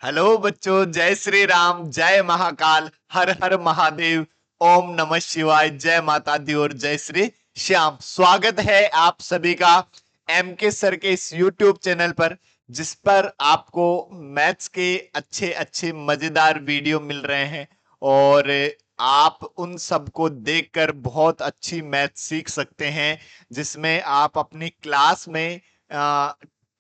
Hello बच्चों, जय श्री राम, जय महाकाल, हर हर महादेव, ओम नमः शिवाय, जय माता दी और जय श्री श्याम। स्वागत है आप सभी का एम के सर के इस यूट्यूब चैनल पर, जिस पर आपको मैथ्स के अच्छे अच्छे मजेदार वीडियो मिल रहे हैं और आप उन सबको देखकर बहुत अच्छी मैथ सीख सकते हैं, जिसमें आप अपनी क्लास में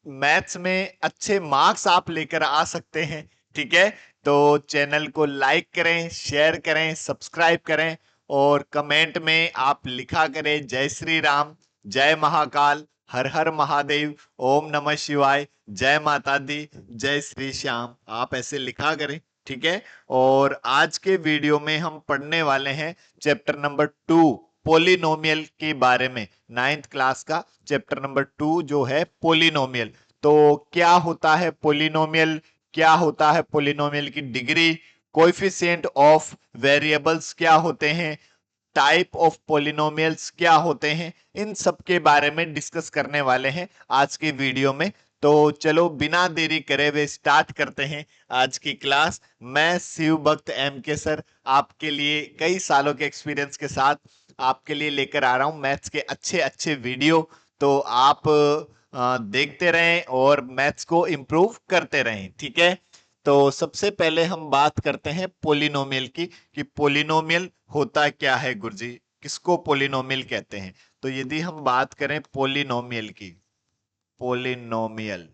मैथ्स में अच्छे मार्क्स आप लेकर आ सकते हैं। ठीक है, तो चैनल को लाइक करें, शेयर करें, सब्सक्राइब करें और कमेंट में आप लिखा करें जय श्री राम, जय महाकाल, हर हर महादेव, ओम नमः शिवाय, जय माता दी, जय श्री श्याम। आप ऐसे लिखा करें। ठीक है, और आज के वीडियो में हम पढ़ने वाले हैं चैप्टर नंबर 2 पोलिनोमियल के बारे में। 9th क्लास का चैप्टर नंबर 2 जो है पोलिनोमियल। तो क्या होता है पोलिनोमियल, क्या होता है पोलिनोमियल की डिग्री, कोएफिशिएंट ऑफ वेरिएबल्स क्या होते हैं, टाइप ऑफ पोलिनोमियल्स क्या होते हैं, इन सब के बारे में डिस्कस करने वाले हैं आज की वीडियो में। तो चलो बिना देरी करे हुए स्टार्ट करते हैं आज की क्लास। मैं शिव भक्त एम के सर आपके लिए कई सालों के एक्सपीरियंस के साथ आपके लिए लेकर आ रहा हूं मैथ्स के अच्छे अच्छे वीडियो। तो आप देखते रहें और मैथ्स को इम्प्रूव करते रहें। ठीक है, तो सबसे पहले हम बात करते हैं पोलिनोमियल की कि पोलिनोमियल होता क्या है गुरुजी, किसको पोलिनोमियल कहते हैं। तो यदि हम बात करें पोलिनोमियल की, पोलिनोमियल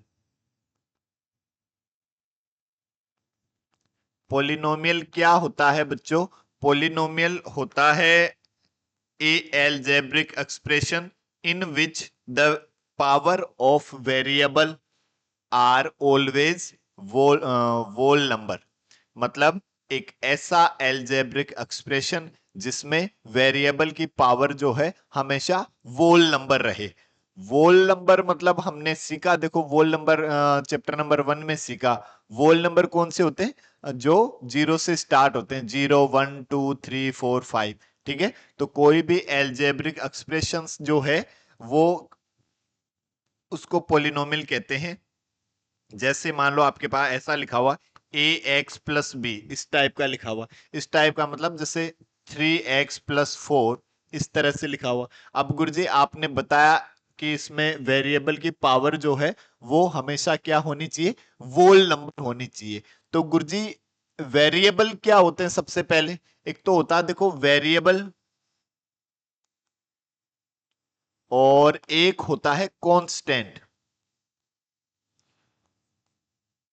पोलिनोमियल क्या होता है बच्चों? पोलिनोमियल होता है a algebraic expression in which the power of variable are always whole number। मतलब एक ऐसा एल्जेब्रिक एक्सप्रेशन जिसमें वेरिएबल की पावर जो है हमेशा वोल नंबर रहे। वोल नंबर मतलब हमने सीखा, देखो वोल नंबर चैप्टर नंबर 1 में सीखा। वोल नंबर कौन से होते हैं? जो जीरो से स्टार्ट होते हैं, 0 1 2 3 4 5। ठीक है, तो कोई भी एल्जेब्रिक एक्सप्रेशंस जो है वो उसको पोलिनोमियल कहते हैं। जैसे मान लो आपके पास ऐसा लिखा हुआ ए एक्स प्लस बी, इस टाइप का लिखा हुआ, इस टाइप का मतलब जैसे 3x+4, इस तरह से लिखा हुआ। अब गुरुजी आपने बताया कि इसमें वेरिएबल की पावर जो है वो हमेशा क्या होनी चाहिए? वोल नंबर होनी चाहिए। तो गुरुजी वेरिएबल क्या होते हैं? सबसे पहले एक तो होता है देखो वेरिएबल, और एक होता है कांस्टेंट।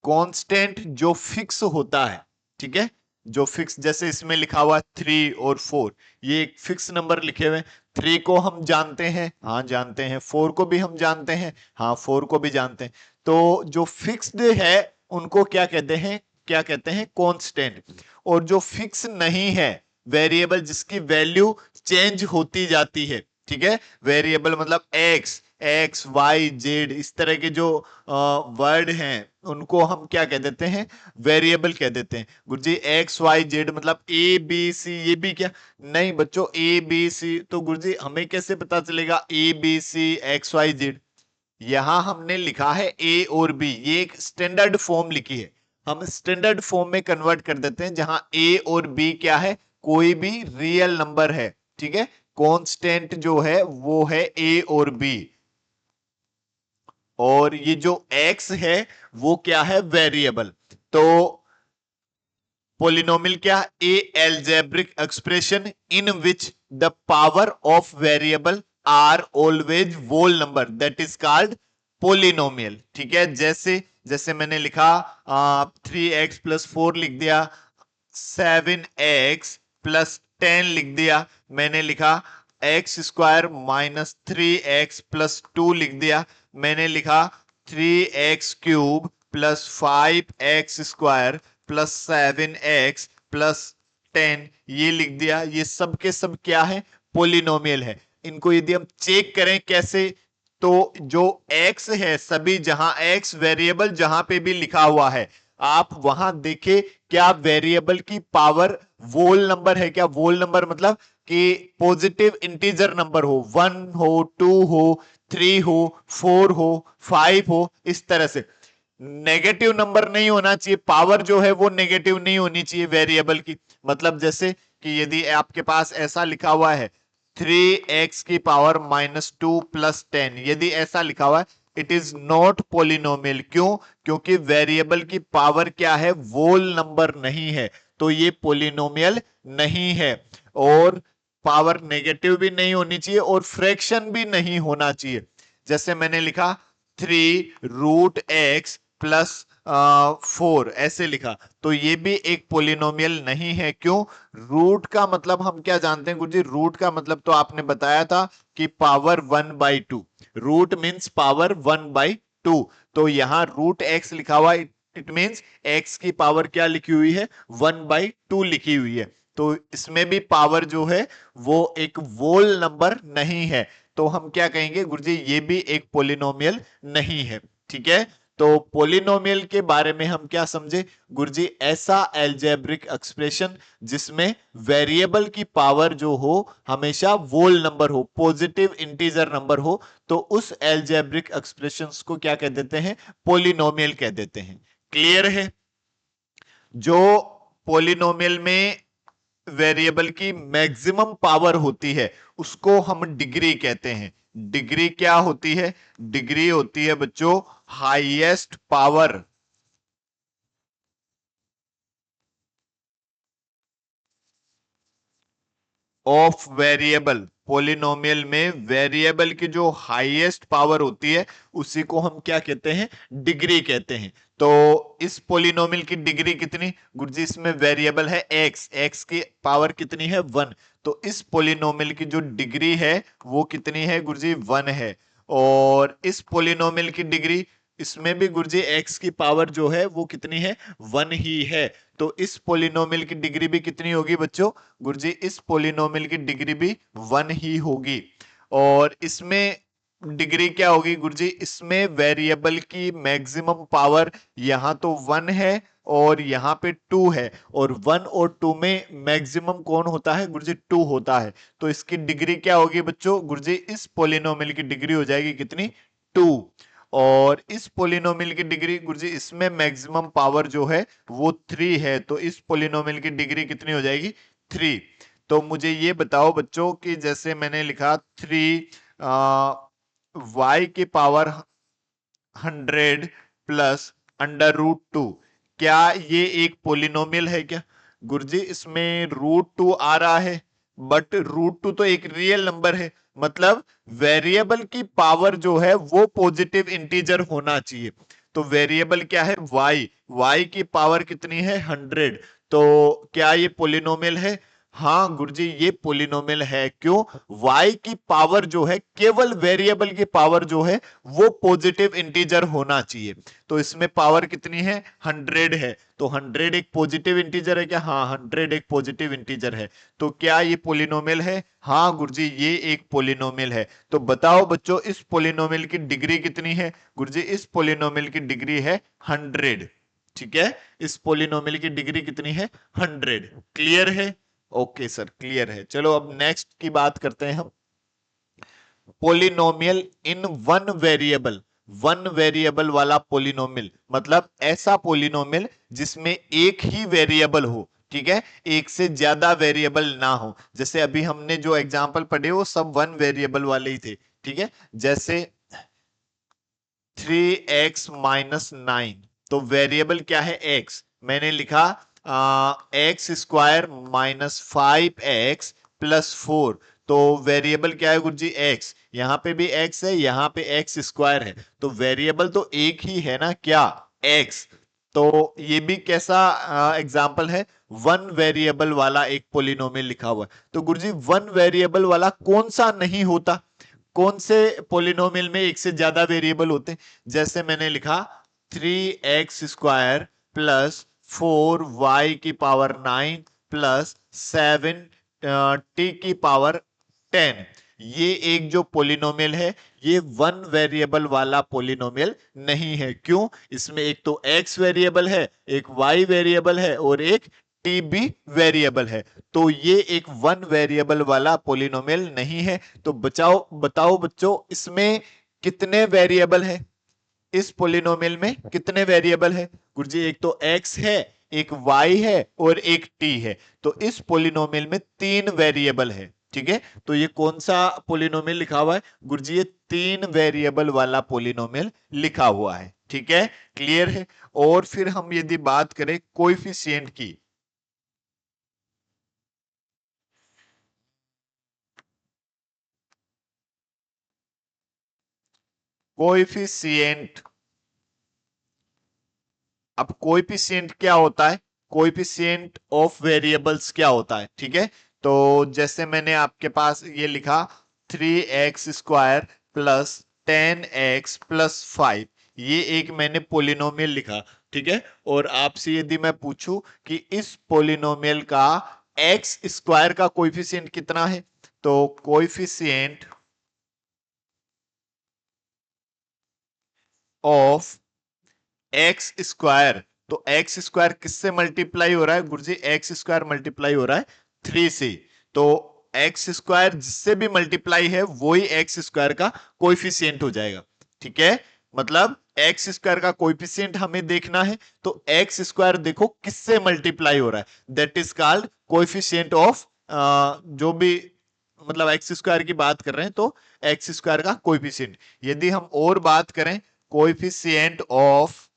कांस्टेंट जो फिक्स होता है, ठीक है, जो फिक्स, जैसे इसमें लिखा हुआ 3 और 4, ये एक फिक्स नंबर लिखे हुए। 3 को हम जानते हैं, हाँ जानते हैं। 4 को भी हम जानते हैं, हाँ 4 को भी जानते हैं। तो जो फिक्स्ड है उनको क्या कहते हैं? क्या कहते हैं? कांस्टेंट। और जो फिक्स नहीं है, वेरिएबल जिसकी वैल्यू चेंज होती जाती है, ठीक है, वेरिएबल मतलब एक्स एक्स वाई जेड, इस तरह के जो वर्ड हैं उनको हम क्या कह देते हैं? वेरिएबल कह देते हैं। गुरुजी एक्स वाई जेड मतलब ए बी सी, ये भी क्या? नहीं बच्चों, ए बी सी तो गुरुजी हमें कैसे पता चलेगा A B C X Y Z? यहां हमने लिखा है ए और बी, ये एक स्टैंडर्ड फॉर्म लिखी है, हम स्टैंडर्ड फॉर्म में कन्वर्ट कर देते हैं जहां ए और बी क्या है? कोई भी रियल नंबर है। ठीक है, कांस्टेंट जो है वो है ए और बी, और ये जो x है वो क्या है? वेरिएबल। तो पोलिनोमियल क्या? A algebraic expression in which the power of variable are always whole number, that is called polynomial. ठीक है, जैसे जैसे मैंने लिखा 3x+4 लिख दिया, 7x+10 लिख दिया, मैंने लिखा x² - 3x+2 लिख दिया, मैंने लिखा 3x³ + 5x² + 7x + 10 ये लिख दिया। ये सब के सब क्या है? पोलिनोमियल है। इनको यदि हम चेक करें कैसे, तो जो x है, सभी जहां x वेरिएबल जहां पे भी लिखा हुआ है, आप वहां देखे क्या वेरिएबल की पावर वोल नंबर है क्या? वोल नंबर मतलब कि पॉजिटिव इंटीजर नंबर हो, 1 हो, 2 हो, 3 हो, 4 हो, 5 हो, इस तरह से। नेगेटिव नंबर नहीं होना चाहिए, पावर जो है वो नेगेटिव नहीं होनी चाहिए वेरिएबल की। मतलब जैसे कि यदि आपके पास ऐसा लिखा हुआ है 3x की पावर -2 प्लस 10, यदि ऐसा लिखा हुआ है, इट इज नॉट पोलिनोमियल। क्यों? क्योंकि वेरिएबल की पावर क्या है, वोल नंबर नहीं है, तो ये पोलिनोमियल नहीं है। और पावर नेगेटिव भी नहीं होनी चाहिए और फ्रैक्शन भी नहीं होना चाहिए। जैसे मैंने लिखा 3√x प्लस 4, ऐसे लिखा, तो ये भी एक पोलिनोमियल नहीं है। क्यों? रूट का मतलब हम क्या जानते हैं गुरुजी? रूट का मतलब तो आपने बताया था कि पावर 1/2, रूट मीन्स पावर 1/2। तो यहां √x लिखा हुआ, इट मीन्स x की पावर क्या लिखी हुई है, 1/2 लिखी हुई है। तो इसमें भी पावर जो है वो एक वोल नंबर नहीं है, तो हम क्या कहेंगे गुरुजी? ये भी एक पोलिनोमियल नहीं है। ठीक है, तो पोलिनोमियल के बारे में हम क्या समझे गुरुजी? ऐसा एल्जेब्रिक एक्सप्रेशन जिसमें वेरिएबल की पावर जो हो हमेशा वोल नंबर हो, पॉजिटिव इंटीजर नंबर हो, तो उस एल्जेब्रिक एक्सप्रेशंस को क्या कह देते हैं? पोलिनोमियल कह देते हैं। क्लियर है? जो पोलिनोमियल में वेरिएबल की मैक्सिमम पावर होती है उसको हम डिग्री कहते हैं। डिग्री क्या होती है? डिग्री होती है बच्चों highest power of variable. Polynomial में वेरिएबल की जो हाईएस्ट पावर होती है उसी को हम क्या कहते हैं? डिग्री कहते हैं। तो इस पोलिनोमियल की डिग्री कितनी गुरुजी? इसमें वेरिएबल है एक्स, एक्स की पावर कितनी है? 1। तो इस पोलिनोमियल की जो डिग्री है वो कितनी है गुरुजी? 1 है। और इस पोलिनोमियल की डिग्री, इसमें भी गुरुजी एक्स की पावर जो है वो कितनी है? 1 ही है। तो इस पोलिनोमियल की डिग्री भी कितनी होगी बच्चों? गुरुजी इस पोलिनोमियल की डिग्री भी 1 ही होगी। और इसमें डिग्री क्या होगी गुरुजी? इसमें वेरिएबल की मैक्सिमम पावर यहां तो 1 है और यहां पे 2 है, और 1 और 2 में मैक्सिमम कौन होता है गुरुजी? 2 होता है। तो इसकी डिग्री क्या होगी बच्चों? गुरुजी इस पोलिनोमियल की डिग्री हो जाएगी कितनी? 2। और इस पोलिनोमियल की डिग्री गुरुजी इसमें मैक्सिमम पावर जो है वो 3 है, तो इस पोलिनोमियल की डिग्री कितनी हो जाएगी? 3। तो मुझे ये बताओ बच्चों कि जैसे मैंने लिखा 3 y की पावर 100 प्लस √2, क्या ये एक पोलिनोमियल है क्या? गुरुजी इसमें √2 आ रहा है, बट √2 तो एक रियल नंबर है, मतलब वेरिएबल की पावर जो है वो पॉजिटिव इंटीजर होना चाहिए। तो वेरिएबल क्या है? y, y की पावर कितनी है? 100। तो क्या ये पोलिनोमियल है? हाँ गुरुजी ये पोलिनोमियल है। क्यों? y की पावर जो है, केवल वेरिएबल की पावर जो है वो पॉजिटिव इंटीजर होना चाहिए। तो इसमें पावर कितनी है? 100 है। तो 100 एक पॉजिटिव इंटीजर है क्या? हाँ 100 एक पॉजिटिव इंटीजर है। तो क्या ये पोलिनोमियल है? हाँ गुरुजी ये एक पोलिनोमियल है। तो बताओ बच्चों इस पोलिनोमियल की डिग्री कितनी है? गुरुजी इस पोलिनोमियल की डिग्री है 100। ठीक है, इस पोलिनोमियल की डिग्री कितनी है? 100। क्लियर है? ओके सर क्लियर है। चलो अब नेक्स्ट की बात करते हैं हम। Polynomial in one variable. One variable वाला पोलिनोमियल मतलब ऐसा पोलिनोमियल जिसमें एक ही वेरिएबल हो। ठीक है, एक से ज्यादा वेरिएबल ना हो। जैसे अभी हमने जो एग्जांपल पढ़े वो सब वन वेरिएबल वाले ही थे। ठीक है, जैसे 3x-9, तो वेरिएबल क्या है? x। मैंने लिखा x² -5x प्लस 4, तो वेरिएबल क्या है गुरुजी? x। यहां पे भी x है, यहां पे x² है, तो वेरिएबल तो एक ही है ना, क्या? x। तो ये भी कैसा एग्जाम्पल है? वन वेरिएबल वाला एक पोलिनोमियल लिखा हुआ है। तो गुरुजी वन वेरिएबल वाला कौन सा नहीं होता? कौन से पोलिनोमियल में एक से ज्यादा वेरिएबल होते हैं? जैसे मैंने लिखा 3x² प्लस 4y की पावर 9 प्लस 7t की पावर 10, ये एक जो पोलिनोमियल है ये वन वेरिएबल वाला पोलिनोमियल नहीं है। क्यों? इसमें एक तो x वेरिएबल है, एक y वेरिएबल है और एक t भी वेरिएबल है, तो ये एक वन वेरिएबल वाला पोलिनोमियल नहीं है। तो बताओ बच्चों इसमें कितने वेरिएबल है? इस पोलिनोमियल में कितने वेरिएबल है गुरुजी? एक तो x है, एक y है और एक t है। तो इस पोलिनोमियल में 3 वेरिएबल है। ठीक है, तो ये कौन सा पोलिनोमियल लिखा हुआ है गुरुजी? ये 3 वेरिएबल वाला पोलिनोमियल लिखा हुआ है। ठीक है, क्लियर है। और फिर हम यदि बात करें कोएफिशिएंट की, कोएफिशिएंट, अब कोएफिशिएंट क्या होता है? कोएफिशिएंट ऑफ वेरिएबल्स क्या होता है? ठीक है, तो जैसे मैंने आपके पास ये लिखा 3x² प्लस 10x+5, ये एक मैंने पोलिनोमियल लिखा। ठीक है, और आपसे यदि मैं पूछूं कि इस पोलिनोमियल का x² का कोएफिशिएंट कितना है, तो कोएफिशिएंट ऑफ x², तो x² किससे मल्टीप्लाई हो रहा है गुरुजी? x² मल्टीप्लाई हो रहा है 3 से। तो x² जिससे भी मल्टीप्लाई है वही x² का कोएफिशिएंट हो जाएगा। ठीक है, मतलब x² का कोएफिशिएंट हमें देखना है, तो x² देखो किससे मल्टीप्लाई हो रहा है, that is called coefficient of, जो भी मतलब x² की बात कर रहे हैं तो x² का कोएफिशिएंट। यदि हम और बात करें कोएफिशिएंट ऑफ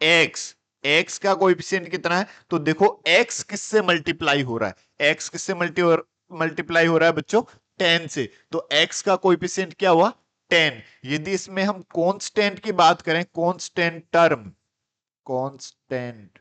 एक्स, एक्स का कोएफिशिएंट कितना है, तो देखो एक्स किससे मल्टीप्लाई हो रहा है, एक्स किससे मल्टीप्लाई हो रहा है बच्चों? 10 से। तो एक्स का कोएफिशिएंट क्या हुआ? 10। यदि इसमें हम कांस्टेंट की बात करें, constant term, constant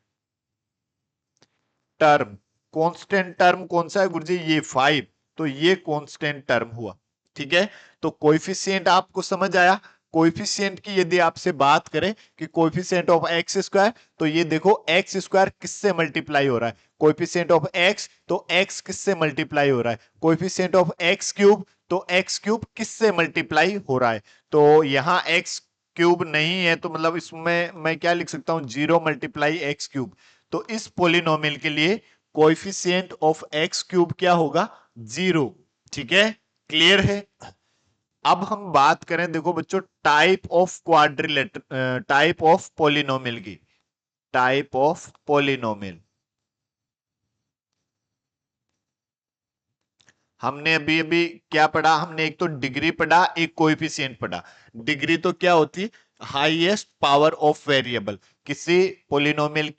term, constant term कौन सा है गुरुजी? ये 5। तो ये कांस्टेंट टर्म हुआ। ठीक है, तो कोएफिशिएंट आपको समझ आया। कोएफिशिएंट की यदि आपसे बात करें कि कोएफिशिएंट ऑफ x², तो ये देखो x² किससे मल्टीप्लाई हो रहा है, कोएफिशिएंट ऑफ x, तो x किससे मल्टीप्लाई हो रहा है, कोएफिशिएंट ऑफ x³, तो x³ किससे मल्टीप्लाई हो रहा है। तो यहां x³ नहीं है, तो मतलब इसमें मैं क्या लिख सकता हूं? 0 मल्टीप्लाई x³। तो इस पोलिनोमियल के लिए कोएफिशिएंट ऑफ x³ क्या होगा? 0। ठीक है, क्लियर है। अब हम बात करें, देखो बच्चों, type of quadrilateral, type of polynomial की, टाइप ऑफ पोलिनोमियल। हमने अभी अभी क्या पढ़ा? हमने एक तो डिग्री पढ़ा, एक कोएफिशिएंट पढ़ा। डिग्री तो क्या होती? Highest power of variable. किसी पोलिनोमियल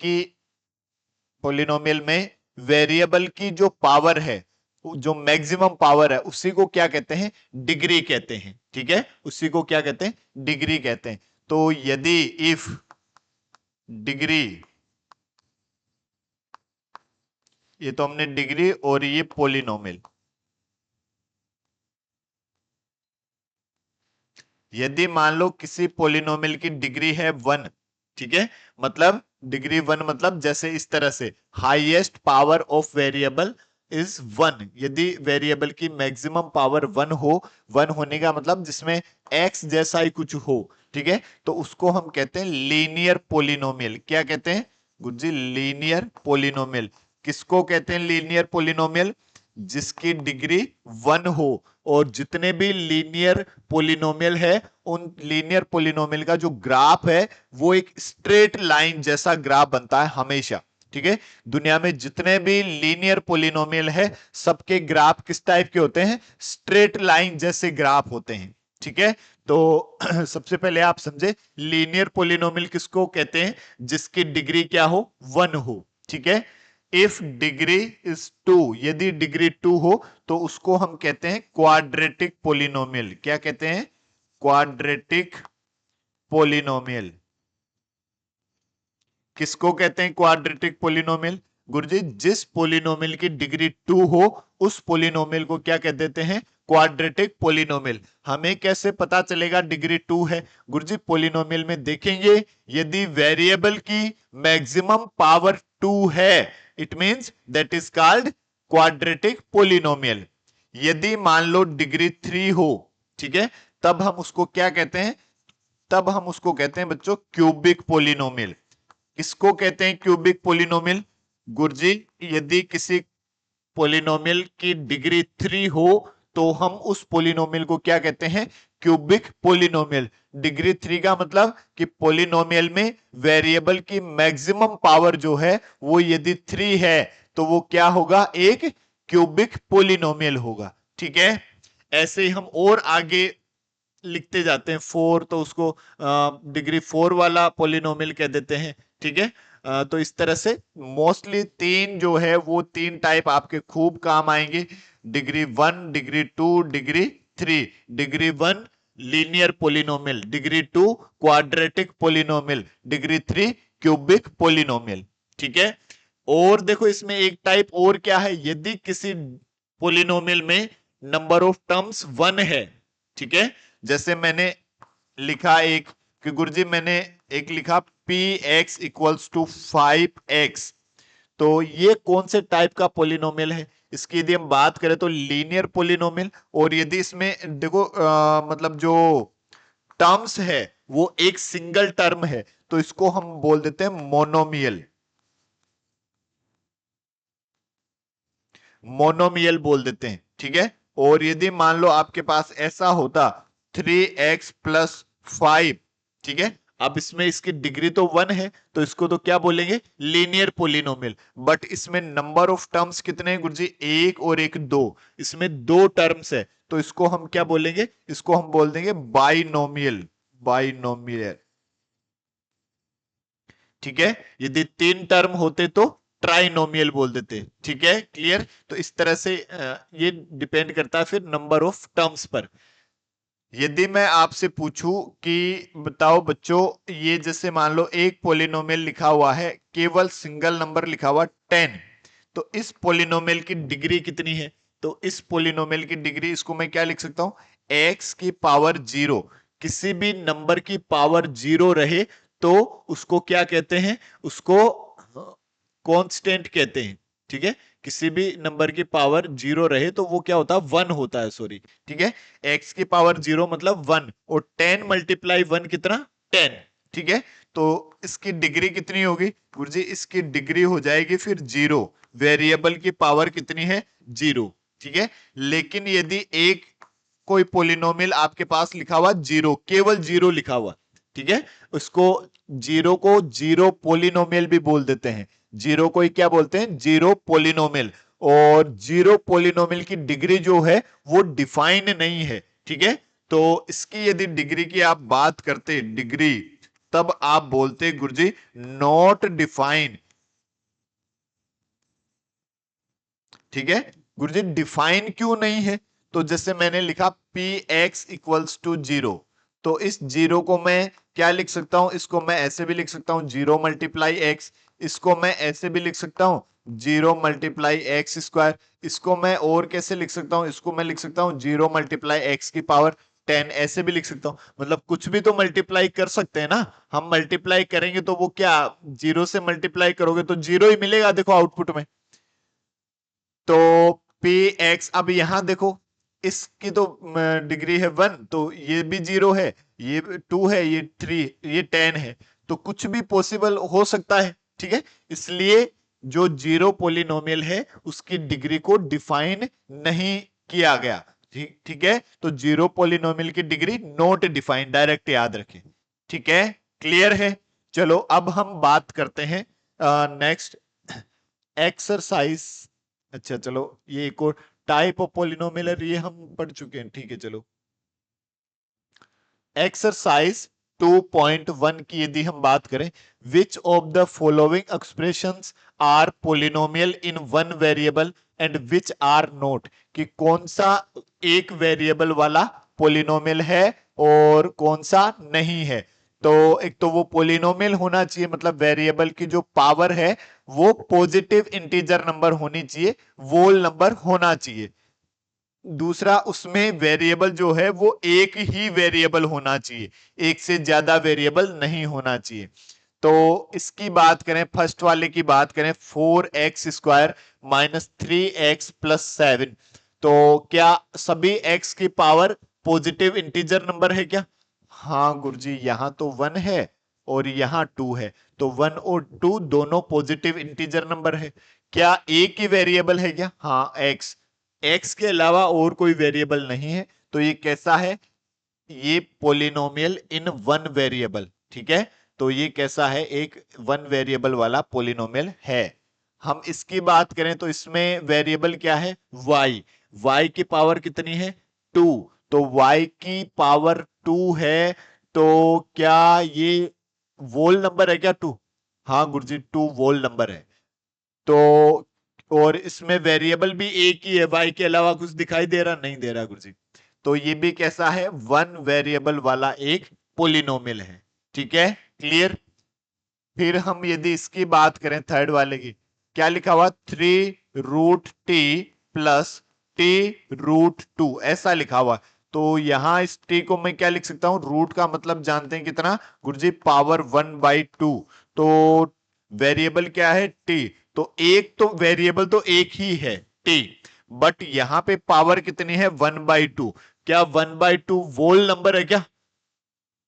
में वेरिएबल की जो पावर है, जो मैक्सिमम पावर है, उसी को क्या कहते हैं? डिग्री कहते हैं। ठीक है, उसी को क्या कहते हैं? डिग्री कहते हैं। तो यदि इफ डिग्री, ये तो हमने डिग्री, और ये पोलिनोमियल, यदि मान लो किसी पोलिनोमियल की डिग्री है 1, ठीक है, मतलब डिग्री 1 मतलब जैसे इस तरह से, highest power of variable is 1, यदि वेरिएबल की मैक्सिमम पावर 1 हो, 1 होने का मतलब जिसमें x जैसा ही कुछ हो, ठीक है, तो उसको हम कहते हैं लीनियर पोलिनोमियल। क्या कहते हैं गुज्जी? Linear polynomial. किसको कहते हैं लीनियर पोलिनोमियल? जिसकी डिग्री 1 हो, और जितने भी लीनियर पोलिनोमियल है, उन लीनियर पोलिनोमियल का जो ग्राफ है वो एक स्ट्रेट लाइन जैसा ग्राफ बनता है हमेशा। ठीक है, दुनिया में जितने भी लीनियर पोलिनोमियल है, सबके ग्राफ किस टाइप के होते हैं? स्ट्रेट लाइन जैसे ग्राफ होते हैं। ठीक है, तो सबसे पहले आप समझे लीनियर पोलिनोमियल किसको कहते हैं? जिसकी डिग्री क्या हो? 1 हो। ठीक है, इफ डिग्री इज 2, यदि डिग्री 2 हो तो उसको हम कहते हैं क्वाड्रेटिक पोलिनोमियल। क्या कहते हैं? Quadratic polynomial. किसको कहते हैं क्वाड्रेटिक पोलिनोमियल? गुरुजी, जिस पोलिनोमियल की डिग्री 2 हो, उस पोलिनोमियल को क्या कह देते हैं? Quadratic polynomial. हमें कैसे पता चलेगा डिग्री 2 है? गुरुजी, पोलिनोमियल में देखेंगे, यदि वेरिएबल की मैक्सिमम पावर 2 है, it means that is called quadratic polynomial. यदि मान लो डिग्री 3 हो, ठीक है, तब हम उसको क्या कहते हैं? तब हम उसको कहते हैं बच्चों क्यूबिक पोलिनोमियल। किसको कहते हैं क्यूबिक पोलिनोमियल? गुरुजी, यदि किसी पोलिनोमियल की डिग्री 3 हो, तो हम उस पोलिनोमियल को क्या कहते हैं, क्यूबिक पोलिनोमियल। डिग्री 3 का मतलब कि पोलिनोमियल में वेरिएबल की मैक्सिमम पावर जो है वो यदि 3 है तो वो क्या होगा, एक क्यूबिक पोलिनोमियल होगा। ठीक है, ऐसे ही हम और आगे लिखते जाते हैं। 4 तो उसको डिग्री 4 वाला पोलिनोमियल कह देते हैं। ठीक है, तो इस तरह से मोस्टली 3 जो है वो 3 टाइप आपके खूब काम आएंगे। Degree 1, degree 2, degree 3। Degree 1 linear polynomial, degree 2 quadratic polynomial, degree 3 cubic polynomial. ठीक है, और देखो इसमें एक टाइप और क्या है, यदि किसी पोलिनोमियल में नंबर ऑफ टर्म्स 1 है। ठीक है, जैसे मैंने लिखा एक कि गुरुजी मैंने एक लिखा P x equals to 5x, तो ये कौन से टाइप का पोलिनोमियल है, इसकी यदि हम बात करें तो लीनियर पोलिनोमियल। और यदि इसमें देखो मतलब जो टर्म्स है वो एक सिंगल टर्म है तो इसको हम बोल देते हैं मोनोमियल, मोनोमियल बोल देते हैं। ठीक है, और यदि मान लो आपके पास ऐसा होता 3x+5, ठीक है, अब इसमें इसकी डिग्री तो 1 है तो इसको तो क्या बोलेंगे, लीनियर पोलिनोमियल। बट इसमें नंबर ऑफ टर्म्स कितने हैं गुरुजी, एक और एक दो, इसमें दो टर्म्स है तो इसको हम क्या बोलेंगे, इसको हम बोल देंगे बाइनोमियल, बाइनोमियल। ठीक है, यदि 3 टर्म होते तो ट्राइनोमियल बोल देते। ठीक है, क्लियर। तो इस तरह से ये डिपेंड करता है फिर नंबर ऑफ टर्म्स पर। यदि मैं आपसे पूछूं कि बताओ बच्चों, ये जैसे मान लो एक पोलिनोमियल लिखा हुआ है, केवल सिंगल नंबर लिखा हुआ 10, तो इस पोलिनोमियल की डिग्री कितनी है, तो इस पोलिनोमियल की डिग्री, इसको मैं क्या लिख सकता हूं, x की पावर 0। किसी भी नंबर की पावर 0 रहे तो उसको क्या कहते हैं, उसको कांस्टेंट कहते हैं। ठीक है, किसी भी नंबर की पावर 0 रहे तो वो क्या होता है, 1 होता है, सॉरी। ठीक है, x की पावर 0 मतलब 1, और 10 मल्टीप्लाई 1 कितना, 10। ठीक है, तो इसकी डिग्री कितनी होगी गुरुजी, इसकी डिग्री हो जाएगी फिर 0। वेरिएबल की पावर कितनी है, 0। ठीक है, लेकिन यदि एक कोई पोलिनोमियल आपके पास लिखा हुआ 0, केवल 0 लिखा हुआ, ठीक है, उसको 0 को 0 पोलिनोमियल भी बोल देते हैं। 0 को ही क्या बोलते हैं, 0 पोलिनोमियल। और 0 पोलिनोमियल की डिग्री जो है वो डिफाइन नहीं है। ठीक है, तो इसकी यदि डिग्री की आप बात करते डिग्री, तब आप बोलते गुरुजी नॉट डिफाइन। ठीक है, गुरुजी डिफाइन क्यों नहीं है, तो जैसे मैंने लिखा पी एक्स इक्वल्स टू 0, तो इस 0 को मैं क्या लिख सकता हूं, इसको मैं ऐसे भी लिख सकता हूं 0 मल्टीप्लाई एक्स, इसको मैं ऐसे भी लिख सकता हूं 0 मल्टीप्लाई एक्स स्क्वायर, इसको मैं और कैसे लिख सकता हूं, इसको मैं लिख सकता हूं 0 मल्टीप्लाई एक्स की पावर 10, ऐसे भी लिख सकता हूं। मतलब कुछ भी तो मल्टीप्लाई कर सकते हैं ना, हम मल्टीप्लाई करेंगे तो वो क्या, 0 से मल्टीप्लाई करोगे तो 0 ही मिलेगा, देखो आउटपुट में। तो पी एक्स, अब यहां देखो इसकी तो डिग्री है 1, तो ये भी 0 है, ये 2 है, ये 3, ये 10 है, तो कुछ भी पॉसिबल हो सकता है। ठीक है, इसलिए जो 0 पोलिनोमियल है उसकी डिग्री को डिफाइन नहीं किया गया। ठीक ठीक है, तो 0 पोलिनोमियल की डिग्री नॉट डिफाइंड, डायरेक्ट याद रखें। ठीक है, क्लियर है। चलो अब हम बात करते हैं नेक्स्ट एक्सरसाइज। अच्छा चलो, ये एक और टाइप ऑफ पोलिनोमियल है, ये हम पढ़ चुके हैं। ठीक है, चलो एक्सरसाइज 2.1 की यदि हम बात करें, which of the following expressions are polynomial in one variable and which are not, कि कौन सा एक वेरिएबल वाला पोलिनोमियल है और कौन सा नहीं है। तो एक तो वो पोलिनोमियल होना चाहिए, मतलब वेरिएबल की जो पावर है वो पॉजिटिव इंटीजर नंबर होनी चाहिए, वोल नंबर होना चाहिए। दूसरा, उसमें वेरिएबल जो है वो एक ही वेरिएबल होना चाहिए, एक से ज्यादा वेरिएबल नहीं होना चाहिए। तो इसकी बात करें, फर्स्ट वाले की बात करें, 4x² माइनस 3x+7, तो क्या सभी x की पावर पॉजिटिव इंटीजर नंबर है क्या, हाँ गुरुजी, यहां तो 1 है और यहां 2 है, तो 1 और 2 दोनों पॉजिटिव इंटीजर नंबर है। क्या एक ही वेरिएबल है क्या, हाँ x, एक्स के अलावा और कोई वेरिएबल नहीं है, तो ये कैसा है, ये पोलिनोमियल इन वन वेरिएबल, ठीक है। तो ये कैसा है, एक वन वेरिएबल वाला पोलिनोमियल है। हम इसकी बात करें तो इसमें वेरिएबल क्या है, y, y की पावर कितनी है, 2, तो y की पावर 2 है, तो क्या ये वोल नंबर है क्या 2? हाँ गुरुजी 2 वोल नंबर है। तो और इसमें वेरिएबल भी एक ही है, y के अलावा कुछ दिखाई दे रहा, नहीं दे रहा गुरुजी। तो ये भी कैसा है, वन वेरिएबल वाला एक पोलिनोमियल है, ठीक है, क्लियर। फिर हम यदि इसकी बात करें थर्ड वाले की, क्या लिखा हुआ, 3√t प्लस t√2 ऐसा लिखा हुआ। तो यहां इस t को मैं क्या लिख सकता हूं, रूट का मतलब जानते हैं कितना गुरुजी, पावर 1/2। तो वेरिएबल क्या है, t, तो एक तो वेरिएबल तो एक ही है t, बट यहां पे पावर कितनी है, 1/2। क्या 1/2 वोल नंबर है क्या,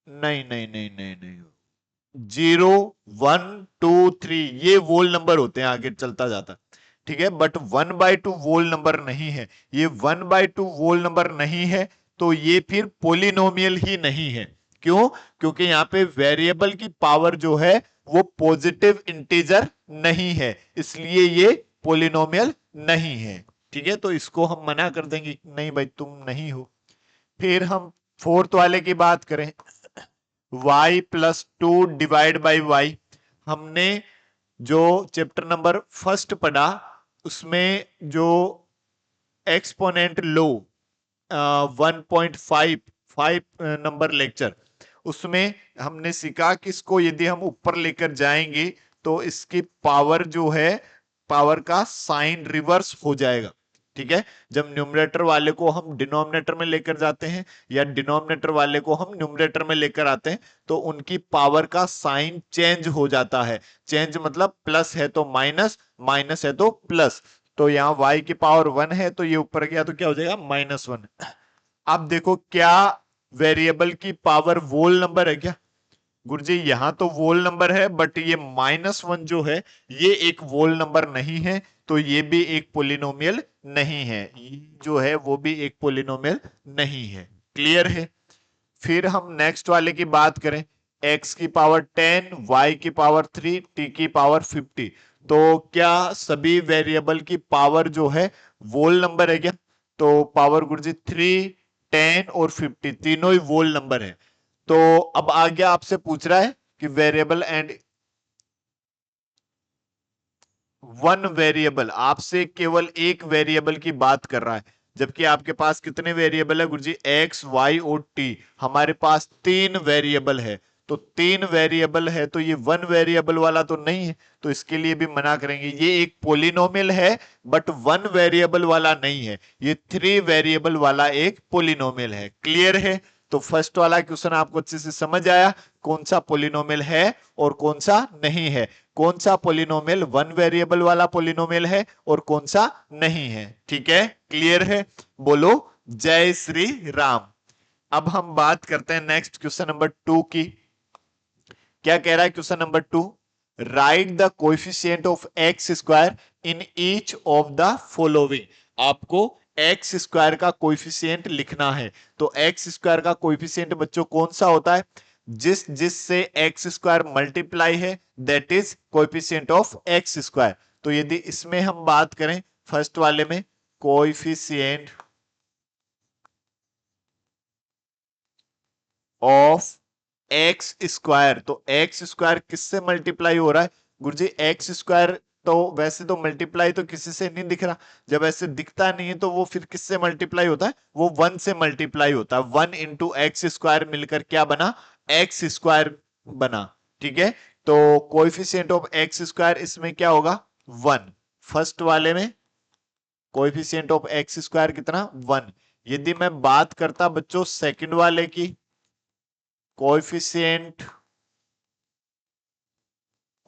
नहीं नहीं नहीं नहीं नहीं, 0, 1, 2, 3 ये वोल नंबर होते हैं, आगे चलता जाता, ठीक है, बट 1/2 वोल नंबर नहीं है, ये 1/2 वोल नंबर नहीं है, तो ये फिर पोलिनोमियल ही नहीं है। क्यों, क्योंकि यहां पे वेरिएबल की पावर जो है वो पॉजिटिव इंटीजर नहीं है, इसलिए ये पोलिनोमियल नहीं है, ठीक है। तो इसको हम मना कर देंगे, नहीं भाई तुम नहीं हो। फिर हम फोर्थ वाले की बात करें, y+2 डिवाइड बाई y, हमने जो चैप्टर नंबर फर्स्ट पढ़ा उसमें जो एक्सपोनेंट लो 1.5 नंबर लेक्चर, उसमें हमने सीखा कि इसको यदि हम ऊपर लेकर जाएंगे तो इसकी पावर जो है, पावर का साइन रिवर्स हो जाएगा, ठीक है। जब न्यूमरेटर वाले को हम डिनोमिनेटर में लेकर जाते हैं या डिनोमिनेटर वाले को हम न्यूमरेटर में लेकर आते हैं, तो उनकी पावर का साइन चेंज हो जाता है। चेंज मतलब प्लस है तो माइनस, माइनस है तो प्लस। तो यहाँ y की पावर 1 है तो ये ऊपर गया तो क्या हो जाएगा, -1। अब देखो क्या वेरिएबल की पावर वोल नंबर है क्या, गुरुजी यहां तो वोल नंबर है, बट ये -1 जो है ये एक वोल नंबर नहीं है, तो ये भी एक पोलिनोमियल नहीं है, ये जो है वो भी एक पोलिनोमियल नहीं है, क्लियर है। फिर हम नेक्स्ट वाले की बात करें, x की पावर 10, y की पावर 3, t की पावर 50, तो क्या सभी वेरिएबल की पावर जो है वोल नंबर है क्या, तो पावर गुरुजी 3, 10 और 50 तीनों ही वोल नंबर है। तो अब आगे आपसे पूछ रहा है कि वेरिएबल एंड वन वेरिएबल, आपसे केवल एक वेरिएबल की बात कर रहा है, जबकि आपके पास कितने वेरिएबल है गुरुजी, एक्स, वाई और टी, हमारे पास 3 वेरिएबल है। तो 3 वेरिएबल है तो ये वन वेरिएबल वाला तो नहीं है, तो इसके लिए भी मना करेंगे, ये एक पोलिनोमियल है बट वन वेरिएबल वाला नहीं है, ये 3 वेरिएबल वाला एक पोलिनोमियल है, क्लियर है। तो फर्स्ट वाला क्वेश्चन आपको अच्छे से समझ आया, कौन सा पोलिनोमियल है और कौन सा नहीं है, कौन सा पोलिनोमियल वन वेरिएबल वाला पोलिनोमियल है और कौन सा नहीं है, ठीक है, क्लियर है। बोलो जय श्री राम। अब हम बात करते हैं नेक्स्ट क्वेश्चन नंबर 2 की। क्या कह रहा है question number 2, right the coefficient of x square in each of the following. आपको एक्स स्क्वायर का कोएफिशिएंट लिखना है। तो एक्स स्क्वायर का कोएफिशिएंट बच्चों कौन सा होता है, जिस जिससे एक्स स्क्वायर मल्टीप्लाई है, that is coefficient of x square. तो यदि इसमें हम बात करें फर्स्ट वाले में, कोएफिशिएंट ऑफ एक्स स्क्वायर, तो एक्स स्क्वायर किससे मल्टीप्लाई हो रहा है गुरुजी, एक्स स्क्वायर तो वैसे तो मल्टीप्लाई तो किसी से नहीं दिख रहा, जब ऐसे दिखता नहीं है तो वो फिर किससे मल्टीप्लाई होता है, वो 1 से मल्टीप्लाई होता है। 1 इंटू एक्स स्क्वायर मिलकर क्या बना, एक्स स्क्वायर बना, ठीक है। तो कोएफिशिएंट ऑफ एक्स स्क्वायर इसमें क्या होगा, 1, फर्स्ट वाले में कोएफिशिएंट ऑफ एक्स स्क्वायर कितना, 1। यदि मैं बात करता बच्चों सेकंड वाले की, कोएफिशिएंट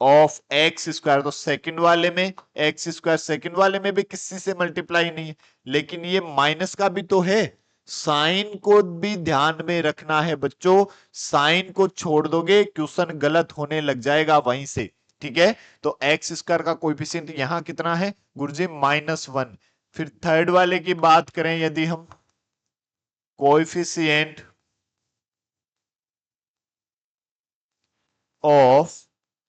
ऑफ एक्स स्क्वायर, तो सेकंड वाले में एक्स स्क्वायर, सेकंड वाले में भी किसी से मल्टीप्लाई नहीं है, लेकिन ये माइनस का भी तो है, साइन को भी ध्यान में रखना है बच्चों, साइन को छोड़ दोगे क्वेश्चन गलत होने लग जाएगा वहीं से, ठीक है। तो एक्स स्क्वायर का कोएफिशिएंट यहां कितना है गुरुजी, -1, फिर थर्ड वाले की बात करें, यदि हम कोएफिशिएंट ऑफ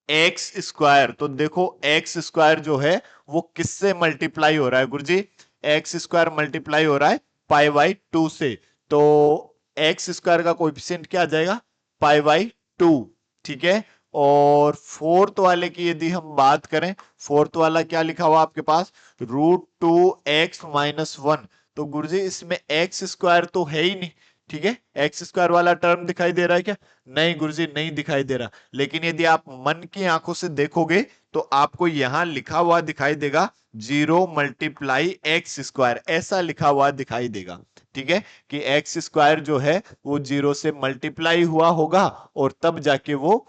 एक्स स्क्वायर, तो देखो एक्स स्क्वायर जो है वो किससे मल्टीप्लाई हो रहा है गुरुजी? एक्स स्क्वायर मल्टीप्लाई हो रहा है पाई बाई 2 से, तो एक्स स्क्वायर का कोएफिशिएंट क्या आ जाएगा? Pi by 2। ठीक है, और फोर्थ वाले की यदि हम बात करें, फोर्थ वाला क्या लिखा हुआ आपके पास? √2x-1। तो गुरुजी इसमें एक्स स्क्वायर तो है ही नहीं, ठीक है, एक्स स्क्वायर वाला टर्म दिखाई दे रहा है क्या? नहीं गुरुजी, नहीं दिखाई दे रहा। लेकिन यदि आप मन की आंखों से देखोगे तो आपको यहां लिखा हुआ दिखाई देगा 0 × ऐसा लिखा हुआ दिखाई देगा। ठीक है, कि एक्स स्क्वायर जो है वो 0 से मल्टीप्लाई हुआ होगा और तब जाके वो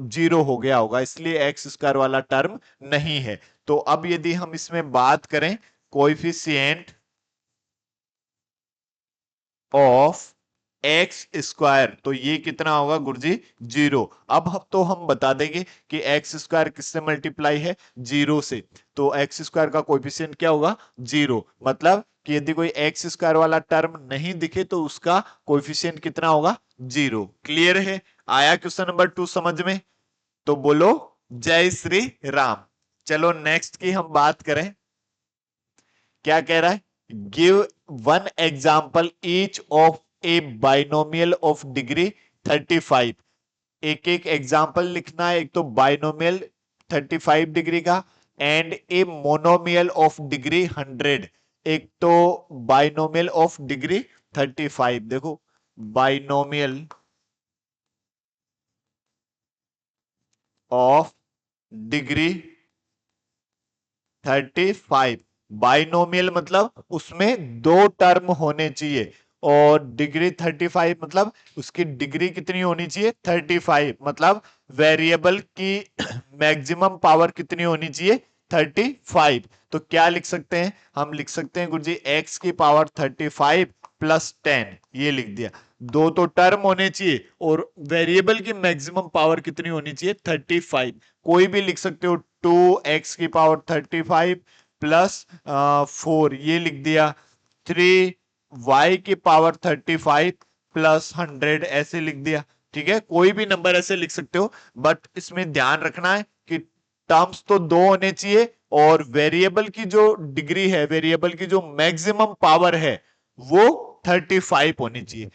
0 हो गया होगा, इसलिए एक्स स्क्वायर वाला टर्म नहीं है। तो अब यदि हम इसमें बात करें कोएफिशिएंट ऑफ एक्स स्क्वायर, तो ये कितना होगा गुरुजी? 0। अब तो हम बता देंगे कि एक्स स्क्वायर किससे मल्टीप्लाई है? 0 से, तो एक्स स्क्वायर का कोएफिशिएंट क्या होगा? 0। मतलब कि यदि कोई एक्स स्क्वायर वाला टर्म नहीं दिखे तो उसका कोएफिशिएंट कितना होगा? 0। क्लियर है? आया क्वेश्चन नंबर 2 समझ में? तो बोलो जय श्री राम। चलो नेक्स्ट की हम बात करें, क्या कह रहा है? Give one example each of A binomial of degree 35। एक एक एग्जाम्पल लिखना है, एक तो बाइनोमियल 35 डिग्री का and a monomial of degree 100। एक तो बाइनोमियल ऑफ डिग्री 35, देखो बाइनोमियल ऑफ डिग्री 35। बाइनोमियल मतलब उसमें दो टर्म होने चाहिए, और डिग्री 35 मतलब उसकी डिग्री कितनी होनी चाहिए? 35। मतलब वेरिएबल की मैक्सिमम पावर कितनी होनी चाहिए? 35। तो क्या लिख सकते हैं? हम लिख सकते हैं गुरुजी x की पावर 35 प्लस 10, ये लिख दिया। दो तो टर्म होने चाहिए और वेरिएबल की मैक्सिमम पावर कितनी होनी चाहिए? 35। कोई भी लिख सकते हो, 2x की पावर 35 प्लस 4, ये लिख दिया। 3y की पावर 35 प्लस 100, ऐसे लिख दिया। ठीक है, कोई भी नंबर ऐसे लिख सकते हो, बट इसमें ध्यान रखना है कि टर्म्स तो दो होने चाहिए और वेरिएबल की जो डिग्री है, वेरिएबल की जो मैक्सिमम पावर है वो 35 होनी चाहिए।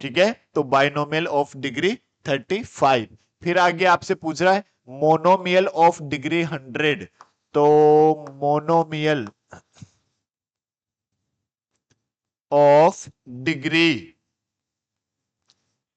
ठीक है, तो बाइनोमियल ऑफ डिग्री 35। फिर आगे आपसे पूछ रहा है मोनोमियल ऑफ डिग्री 100। तो मोनोमियल ऑफ डिग्री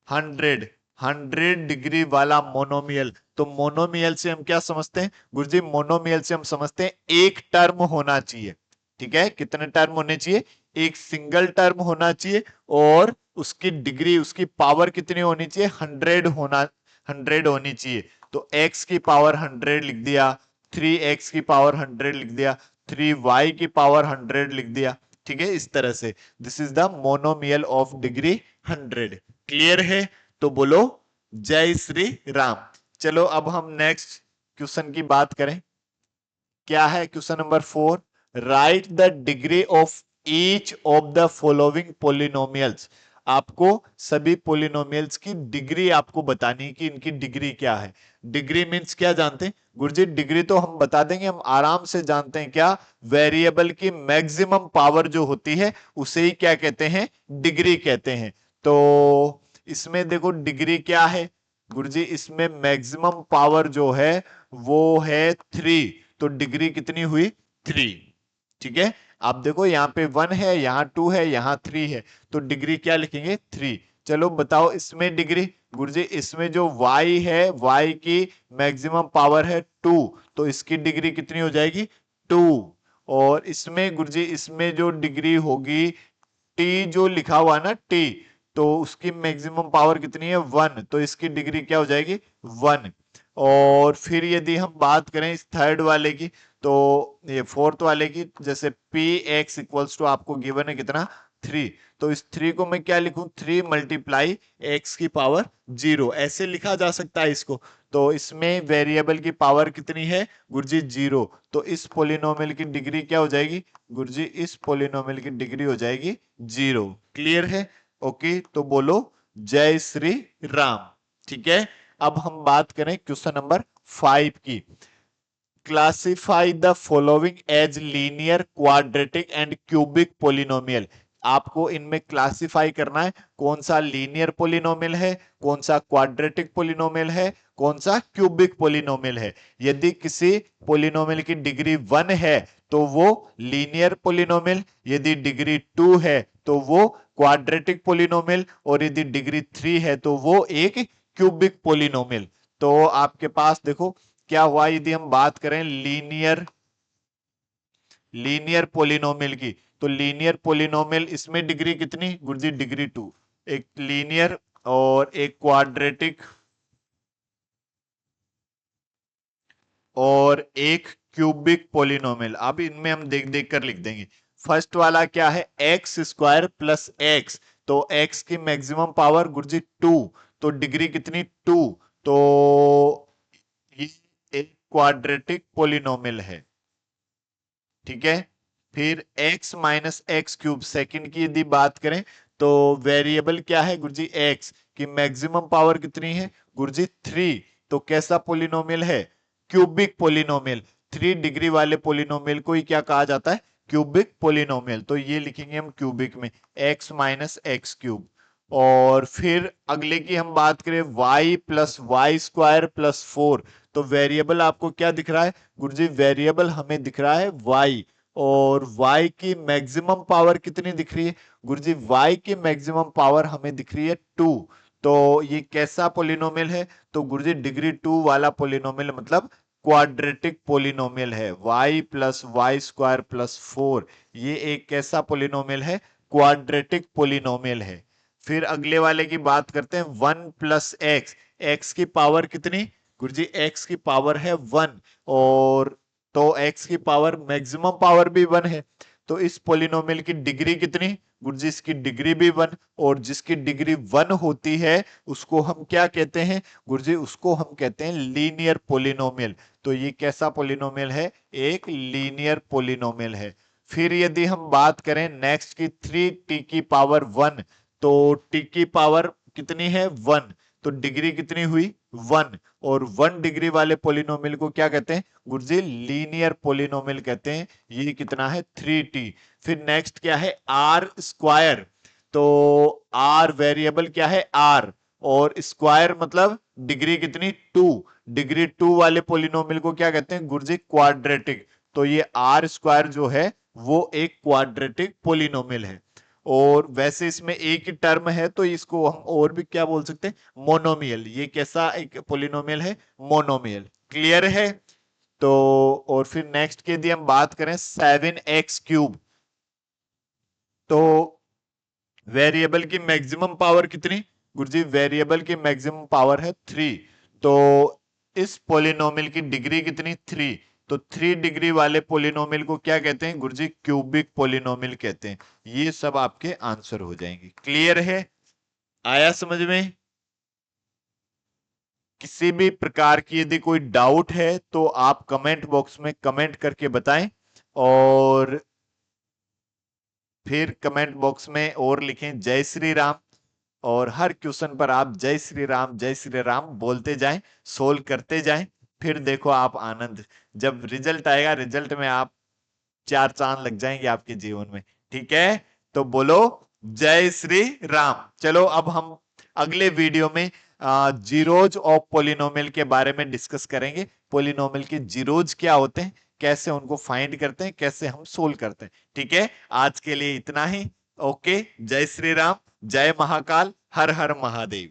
100, 100 डिग्री वाला मोनोमियल। तो मोनोमियल से हम क्या समझते हैं गुरुजी? मोनोमियल से हम समझते हैं एक टर्म होना चाहिए। ठीक है, कितने टर्म होने चाहिए? एक सिंगल टर्म होना चाहिए और उसकी डिग्री, उसकी पावर कितनी होनी चाहिए? 100 होनी चाहिए। तो x की पावर 100 लिख दिया, 3x की पावर 100 लिख दिया, 3y की पावर 100 लिख दिया। ठीक है, इस तरह से this is the monomial of degree 100। Clear है? तो बोलो जय श्री राम। चलो अब हम नेक्स्ट क्वेश्चन की बात करें। क्या है question number 4? Right the degree of each of the following polynomials. आपको सभी पोलिनोमियल्स की डिग्री आपको बतानी कि इनकी डिग्री क्या है। डिग्री मींस क्या जानते हैं गुरुजी? डिग्री तो हम बता देंगे, हम आराम से जानते हैं। क्या? वेरिएबल की मैक्सिमम पावर जो होती है उसे ही क्या कहते हैं? डिग्री कहते हैं। तो इसमें देखो डिग्री क्या है गुरुजी? इसमें मैक्सिमम पावर जो है वो है 3, तो डिग्री कितनी हुई? 3। ठीक है, आप देखो यहाँ पे 1 है, यहाँ 2 है, यहाँ 3 है, तो डिग्री क्या लिखेंगे? 3। चलो बताओ इसमें डिग्री। गुरुजी इसमें जो y है, y की मैक्सिमम पावर है 2, तो इसकी डिग्री कितनी हो जाएगी? 2। और इसमें गुरुजी इसमें जो डिग्री होगी, t जो लिखा हुआ है ना t, तो उसकी मैक्सिमम पावर कितनी है? 1, तो इसकी डिग्री क्या हो जाएगी? 1। और फिर यदि हम बात करें इस थर्ड वाले की, तो ये फोर्थ वाले की, जैसे पी एक्स इक्वल्स टू आपको गिवन है कितना? 3। तो इस 3 को मैं क्या लिखूं, 3 मल्टीप्लाई x की पावर 0, ऐसे लिखा जा सकता है इसको। तो इसमें वेरिएबल की पावर कितनी है गुरुजी 0, तो इस पोलिनोमियल की डिग्री क्या हो जाएगी गुरुजी, इस पोलिनोमियल की डिग्री हो जाएगी 0। क्लियर है? ओके, तो बोलो जय श्री राम। ठीक है, अब हम बात करें क्वेश्चन नंबर 5 की। Classify the following as linear, quadratic and cubic polynomial. आपको इनमें क्लासिफाई करना है कौन सा लीनियर पोलिनोमियल है, कौन सा क्वाड्रेटिक पोलिनोमियल है, कौन सा क्यूबिक पोलिनोमियल है। यदि किसी पोलिनोमियल की डिग्री 1 है तो वो लीनियर पोलिनोमियल, यदि डिग्री 2 है तो वो क्वाड्रेटिक पोलिनोमियल, और यदि डिग्री 3 है तो वो एक क्यूबिक पोलिनोमियल। तो आपके पास देखो क्या हुआ, यदि हम बात करें लीनियर पोलिनोमियल की, तो लीनियर पोलिनोमियल इसमें डिग्री कितनी गुरुजी, डिग्री 2। एक लीनियर और एक क्वाड्रेटिक और एक क्यूबिक पोलिनोमियल। अब इनमें हम देख देख कर लिख देंगे। फर्स्ट वाला क्या है, एक्स स्क्वायर प्लस एक्स, तो एक्स की मैक्सिमम पावर गुरुजी 2, तो डिग्री कितनी 2, तो ये एक क्वाड्रेटिक पोलिनोमियल है। ठीक है, फिर x minus x cube second की यदि बात करें तो वेरिएबल क्या है गुरुजी, x की मैक्सिमम पावर कितनी है गुरुजी 3, तो कैसा पोलिनोमियल है, क्यूबिक पोलिनोमियल। 3 डिग्री वाले पोलिनोमियल को ही क्या कहा जाता है, क्यूबिक पोलिनोमियल। तो ये लिखेंगे हम क्यूबिक में, x माइनस एक्स क्यूब। और फिर अगले की हम बात करें y plus Y square plus 4, तो वेरिएबल आपको क्या दिख रहा है गुरुजी, वेरिएबल हमें दिख रहा है y, और y की मैक्सिमम पावर कितनी दिख रही है गुरुजी, y की मैक्सिमम पावर हमें दिख रही है 2, तो ये कैसा पोलिनोमियल है, तो गुरुजी डिग्री 2 वाला पोलिनोमियल, मतलब क्वाड्रेटिक पोलिनोमियल है। y plus Y square plus 4, ये एक कैसा पोलिनोमियल है, क्वाड्रेटिक पोलिनोमियल है। फिर अगले वाले की बात करते हैं 1 प्लस एक्स, एक्स की पावर कितनी गुरुजी, एक्स की पावर है 1, और तो x की पावर मैक्सिमम पावर भी 1 है, तो इस पोलिनोमियल की डिग्री कितनी गुरुजी, इसकी डिग्री भी 1, और जिसकी डिग्री 1 होती है उसको हम क्या कहते हैं गुरुजी, उसको हम कहते हैं लीनियर पोलिनोमियल। तो ये कैसा पोलिनोमियल है, एक लीनियर पोलिनोमियल है। फिर यदि हम बात करें नेक्स्ट की 3t की पावर 1, तो t की पावर कितनी है 1, तो डिग्री कितनी हुई 1, और 1 डिग्री वाले पोलिनोमियल को क्या कहते हैं गुरुजी, लीनियर पोलिनोमियल कहते हैं। ये कितना है 3t। फिर नेक्स्ट क्या है आर स्क्वायर, तो आर वेरिएबल क्या है r, और स्क्वायर मतलब डिग्री कितनी 2, डिग्री 2 वाले पोलिनोमियल को क्या कहते हैं गुरुजी, क्वाड्रेटिक। तो ये आर स्क्वायर जो है वो एक क्वाड्रेटिक पोलिनोमियल है। और वैसे इसमें एक ही टर्म है तो इसको हम और भी क्या बोल सकते हैं, मोनोमियल। ये कैसा एक पोलिनोमियल है, मोनोमियल। क्लियर है? तो और फिर नेक्स्ट की यदि हम बात करें 7x क्यूब, तो वेरिएबल की मैक्सिमम पावर कितनी गुरुजी, वेरिएबल की मैक्सिमम पावर है 3, तो इस पोलिनोमियल की डिग्री कितनी 3, तो 3 डिग्री वाले पोलिनोमियल को क्या कहते हैं गुरुजी, क्यूबिक पोलिनोमियल कहते हैं। ये सब आपके आंसर हो जाएंगे। क्लियर है? आया समझ में? किसी भी प्रकार की यदि कोई डाउट है तो आप कमेंट बॉक्स में कमेंट करके बताएं, और फिर कमेंट बॉक्स में और लिखें जय श्री राम, और हर क्वेश्चन पर आप जय श्री राम बोलते जाएं, सोल्व करते जाएं। फिर देखो आप आनंद, जब रिजल्ट आएगा रिजल्ट में आप 4 चांद लग जाएंगे आपके जीवन में। ठीक है, तो बोलो जय श्री राम। चलो अब हम अगले वीडियो में जीरोज ऑफ पोलिनोमियल के बारे में डिस्कस करेंगे। पोलिनोमियल के जीरोज क्या होते हैं, कैसे उनको फाइंड करते हैं, कैसे हम सोल्व करते हैं। ठीक है, आज के लिए इतना ही। ओके, जय श्री राम, जय महाकाल, हर हर महादेव।